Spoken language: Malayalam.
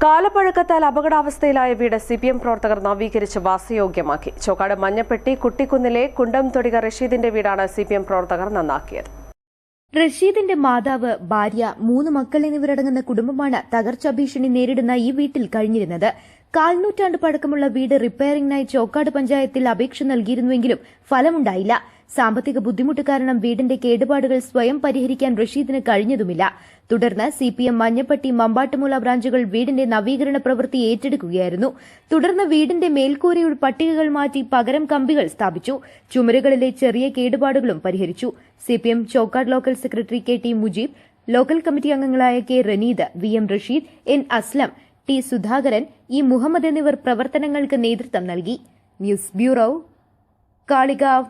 കാലപ്പഴക്കത്താൽ അപകടാവസ്ഥയിലായ വീട് സിപിഎം പ്രവർത്തകർ നവീകരിച്ച് വാസയോഗ്യമാക്കി. ചോക്കാട് മഞ്ഞപ്പെട്ടി കുട്ടിക്കുന്നിലെ കുണ്ടംതൊടിക റഷീദിന്റെ വീടാണ് സിപിഎം പ്രവർത്തകർ നന്നാക്കിയത്. റഷീദിന്റെ മാതാവ്, ഭാര്യ, 3 മക്കൾ എന്നിവരടങ്ങുന്ന കുടുംബമാണ് തകർച്ചാ ഭീഷണി നേരിടുന്ന ഈ വീട്ടിൽ കഴിഞ്ഞിരുന്നത്. കാൽനൂറ്റാണ്ട് പഴക്കമുള്ള വീട് റിപ്പയറിംഗിനായി ചോക്കാട് പഞ്ചായത്തിൽ അപേക്ഷ നൽകിയിരുന്നുവെങ്കിലും ഫലമുണ്ടായില്ല. സാമ്പത്തിക ബുദ്ധിമുട്ട് കാരണം വീടിന്റെ കേടുപാടുകൾ സ്വയം പരിഹരിക്കാൻ റഷീദിന് കഴിഞ്ഞതുമില്ല. തുടർന്ന് സിപിഎം മഞ്ഞപ്പെട്ടി, മമ്പാട്ടുമുല ബ്രാഞ്ചുകൾ വീടിന്റെ നവീകരണ പ്രവൃത്തി ഏറ്റെടുക്കുകയായിരുന്നു. തുടർന്ന് വീടിന്റെ മേൽക്കൂരയുടെ പട്ടികകൾ മാറ്റി പകരം കമ്പികൾ സ്ഥാപിച്ചു. ചുമരുകളിലെ ചെറിയ കേടുപാടുകളും പരിഹരിച്ചു. CPM Chokkad local secretary K T Mujeeb, local committee അംഗങ്ങളായ K Raneed, V M Rasheed, N Aslam, T Sudhakaran, E Muhammad എന്നിവർ പ്രവർത്തനങ്ങൾക്ക് നേതൃത്വം നൽകി. News bureau, Kalikavu.